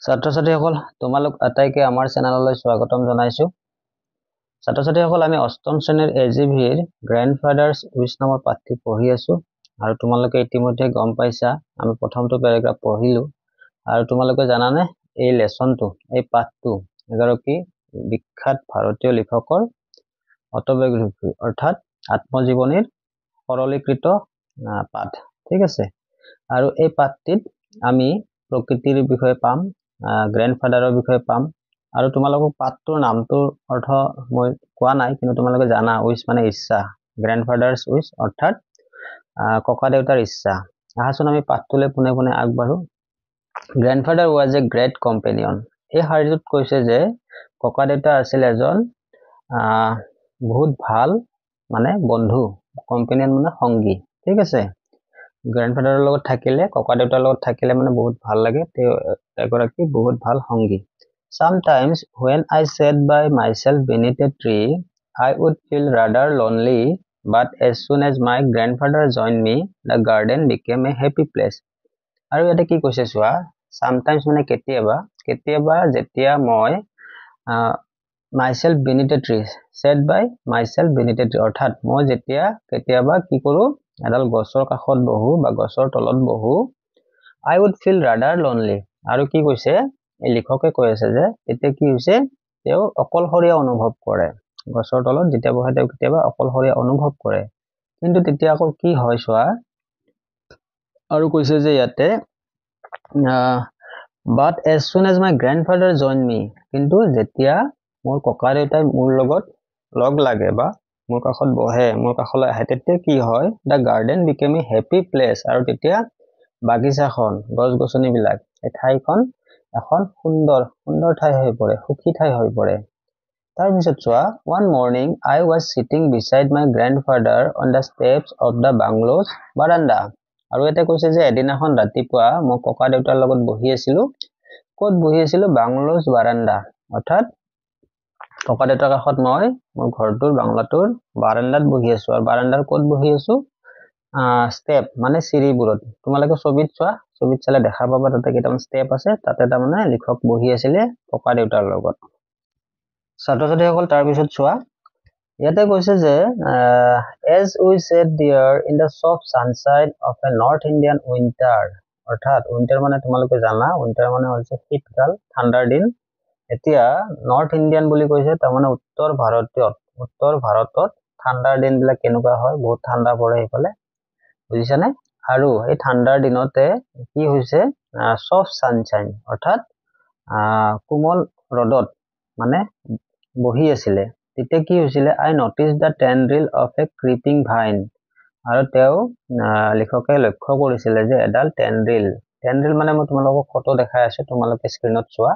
ছাত্ৰ-ছাত্ৰীসকল তোমালোক আটাইকে আমাৰ চেনেললৈ স্বাগতম জনাইছো। ছাত্ৰ-ছাত্ৰীসকল আমি অষ্টম শ্ৰেণীৰ এজিভিৰ গ্ৰেণ্ডফাদাৰ্স উইচ নামৰ পাঠটি পঢ়ি আছো আৰু তোমালোকে ইতিমধ্যে গম পাইছা আমি প্ৰথমটো প্যাৰাগ্ৰাফ পঢ়িলো আৰু তোমালোকে জানানে এই লেসনটো এই পাঠটো এগৰাকী বিখ্যাত ভাৰতীয় লেখকৰ অটোবায়োগ্ৰাফি অৰ্থাৎ আত্মজীৱনীৰ সৰলীকৃত পাঠ ঠিক আছে। আৰু এই পাঠটিত আমি প্ৰকৃতিৰ বিষয়ে পাম, গ্ৰেণ্ডফাদাৰৰ বিষয়ে পাম আৰু তোমালোকক পাঠটোৰ নামটোৰ অৰ্থ মই কোৱা নাই কিন্তু তোমালোকে জানা উইচ মানে ইচ্ছা, গ্ৰেণ্ডফাদাৰ্স উইচ অৰ্থাৎ ককা দেউতাৰ ইচ্ছা। আহাচোন আমি পাঠটোলৈ পুনে পুনে আগবাঢ়ো। Grandfather was a great companion. এই শাৰীটোত কৈছে যে ককা দেউতা আছিল এজন বহুত ভাল মানে বন্ধু, কম্পেনিয়ন মানে সংগী ঠিক আছে। গ্ৰেণ্ডফাদাৰৰ লগত থাকিলে ককা দেউতাৰ লগত থাকিলে মানে বহুত ভাল লাগে, তেওঁ এগৰাকী বহুত ভাল সংগী। Sometimes when I sat by myself beneath a tree, I would feel rather lonely, but as soon as my grandfather joined me, the garden became a happy place. আৰু ইয়াতে কি কৈছে চোৱা, sometimes মানে কেতিয়াবা, কেতিয়াবা যেতিয়া মই myself beneath a tree, sat by myself beneath a tree অৰ্থাৎ মই যেতিয়া কেতিয়াবা কি কৰো এডাল গছৰ কাষত বহো বা গছৰ তলত বহো, I would feel rather lonely। আৰু কি কৈছে এই লিখকে কৈ আছে যে এতিয়া কি হৈছে তেওঁ অকলশৰীয়া অনুভৱ কৰে, গছৰ তলত যেতিয়া বহে তেওঁ কেতিয়াবা অকলশৰীয়া অনুভৱ কৰে। কিন্তু তেতিয়া আকৌ কি হয় চোৱা, আৰু কৈছে যে ইয়াতে but as soon as my grandfather joined me, কিন্তু যেতিয়া মোৰ ককা দেউতাই মোৰ লগত লগ লাগে বা মোৰ কাষত বহে, মোৰ কাষলৈ আহে, তেতিয়া কি হয় the garden became a happy place। আৰু তেতিয়া বাগিচাখন, গছ-গছনিবিলাক, এই ঠাইখন এখন সুন্দৰ ঠাই হৈ পৰে, সুখী ঠাই হৈ পৰে। তাৰপিছত চোৱা, one morning I was sitting beside my grandfather on the steps of the bungalows veranda। আৰু এটা কৈছে যে এদিনাখন ৰাতিপুৱা মই ককা দেউতাৰ লগত বহি আছিলো, ক'ত বহি আছিলো, বাংলোজ বাৰান্দা অৰ্থাৎ ককা দেউতাৰ কাষত মই মোৰ ঘৰটোৰ বাংলাটোৰ বাৰান্দাত বহি আছো। আৰু বাৰান্দাৰ ক'ত বহি আছো, ষ্টেপ মানে চিৰিবোৰত। তোমালোকে ছবিত চোৱা, ছবিত চালে দেখা পাবা তাতে কেইটামান ষ্টেপ আছে, তাতে তাৰমানে লিখক বহি আছিলে ককা দেউতাৰ লগত। ছাত্ৰ-ছাত্ৰীসকল তাৰপিছত চোৱা, ইয়াতে কৈছে যে as we sat there in the soft sunshine of a North Indian winter অৰ্থাৎ উইন্টাৰ মানে তোমালোকে জানা উইন্টাৰ মানে হৈছে শীতকাল, ঠাণ্ডাৰ দিন। এতিয়া নৰ্থ ইণ্ডিয়ান বুলি কৈছে তাৰমানে উত্তৰ ভাৰতত ঠাণ্ডাৰ দিনবিলাক কেনেকুৱা হয়, বহুত ঠাণ্ডা পৰে সেইফালে, বুজিছানে। আৰু এই ঠাণ্ডাৰ দিনতে কি হৈছে সফ্ট ছানশ্বাইন অৰ্থাৎ কোমল ৰ'দত মানে বহি আছিলে। তেতিয়া কি হৈছিলে, I noticed the tendril of a creeping vine। আৰু তেওঁ লিখকে লক্ষ্য কৰিছিলে যে এডাল টেন্ড্ৰিল মানে মই তোমালোকক ফটো দেখাই আছো, তোমালোকে স্ক্ৰীনত চোৱা।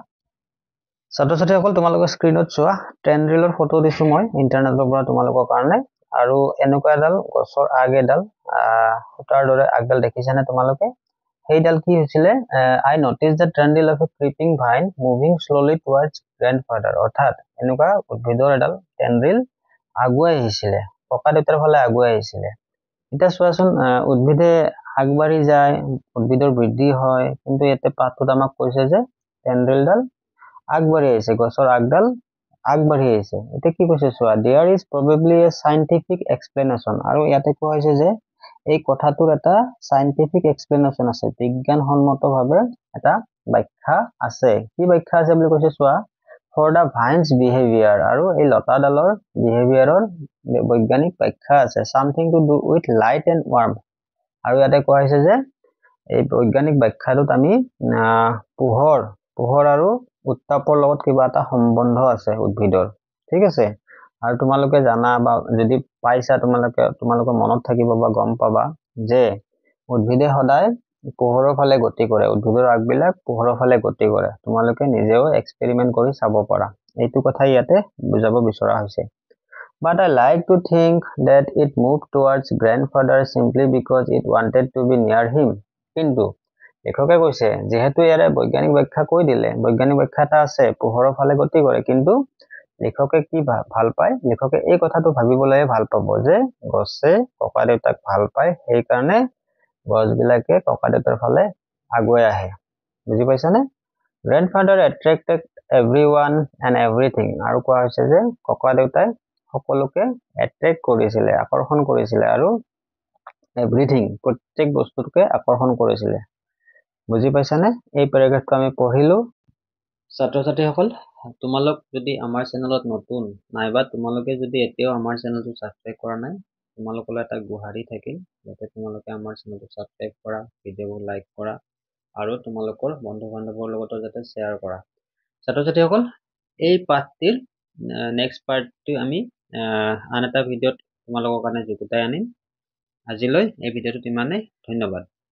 ছাত্ৰ-ছাত্ৰীসকল তোমালোকে স্ক্ৰীনত চোৱা, টেন্ড্ৰিলৰ ফটো দিছো মই ইন্টাৰনেটৰ পৰা তোমালোকৰ কাৰণে। আৰু এনেকুৱা এডাল গছৰ আগ, এডাল সূতাৰ দৰে আগডাল দেখিছানে তোমালোকে, সেইডাল কি হৈছিলে, I noticed the tendril of a creeping vine moving slowly towards grandfather অৰ্থাৎ এনেকুৱা উদ্ভিদৰ এডাল টেন্ড্ৰিল আগুৱাই আহিছিলে, ককা দেউতাৰ ফালে আগুৱাই আহিছিলে। এতিয়া চোৱাচোন, উদ্ভিদে আগবাঢ়ি যায়, উদ্ভিদৰ বৃদ্ধি হয়, কিন্তু ইয়াতে পাঠটোত আমাক কৈছে যে টেন্ড্ৰিলডাল আগবাঢ়ি আহিছে, গছৰ আগডাল আগবাঢ়ি আহিছে। এতিয়া কি কৈছে চোৱা, there is probably a scientific explanation। আৰু ইয়াতে কোৱা হৈছে যে এই কথাটোৰ এটা scientific explanation আছে, বিজ্ঞানসন্মতভাৱে এটা ব্যাখ্যা আছে। কি ব্যাখ্যা আছে বুলি কৈছে চোৱা, for the vines behavior। আৰু এই লতাডালৰ বিহেভিয়াৰৰ বৈজ্ঞানিক ব্যাখ্যা আছে, something to do with light and warmth। আৰু ইয়াতে কোৱা হৈছে যে এই বৈজ্ঞানিক ব্যাখ্যাটোত আমি পোহৰ আৰু উত্তাপৰ লগত কিবা এটা সম্বন্ধ আছে উদ্ভিদৰ, ঠিক আছে। আৰু তোমালোকে জানা বা যদি পাইছা তোমালোকে মনত থাকিব বা গম পাবা যে উদ্ভিদে সদায় পোহৰৰ ফালে গতি কৰে, উদ্ভিদৰ আগবিলাক পোহৰৰ ফালে গতি কৰে। তোমালোকে নিজেও এক্সপেৰিমেন্ট কৰি চাব পাৰা, এইটো কথা ইয়াতে বুজাব বিচৰা হৈছে। But I like to think that it moved towards grandfather simply because it wanted to be near him। কিন্তু লেখকে কৈছে যেহেতু ইয়াৰে বৈজ্ঞানিক ব্যাখ্যা কৈ দিলে, বৈজ্ঞানিক ব্যাখ্যা এটা আছে পোহৰৰ ফালে গতি কৰে, কিন্তু লেখকে কি ভাল পায়, লেখকে এই কথাটো ভাবিবলৈ ভাল পাব যে গছে ককা দেউতাক ভাল পায়, সেইকাৰণে গছবিলাকে ককা দেউতাৰ ফালে আগুৱাই আহে, বুজি পাইছানে। Grandfather attracted everyone and everything, আৰু কোৱা হৈছে যে ককা দেউতাই সকলোকে এট্ৰেক্ট কৰিছিলে, আকৰ্ষণ কৰিছিলে, আৰু এভৰিথিং প্ৰত্যেক বস্তুটোকে আকৰ্ষণ কৰিছিলে। বুজি পাইছানে? এই পেৰাগ্ৰাফটো আমি পঢ়িলো। ছাত্ৰ ছাত্ৰীসকল, তোমালোক যদি আমাৰ চেনেলত নতুন নাইবা তোমালোকে যদি এতিয়াও আমাৰ চেনেলটো ছাবস্ক্ৰাইব কৰা নাই, তোমালোকলৈ এটা গুহাৰি থাকিল যাতে তোমালোকে আমাৰ চেনেলটো ছাবস্ক্ৰাইব কৰা, ভিডিঅ'বোৰ লাইক কৰা আৰু তোমালোকৰ বন্ধু বান্ধৱৰ লগতো যাতে শ্বেয়াৰ কৰা। ছাত্ৰ ছাত্ৰীসকল, এই পাঠটিৰ নেক্সট পাৰ্টটো আমি আন এটা ভিডিঅ'ত তোমালোকৰ কাৰণে যুগুতাই আনিম। আজিলৈ এই ভিডিঅ'টোত ইমানেই। ধন্যবাদ।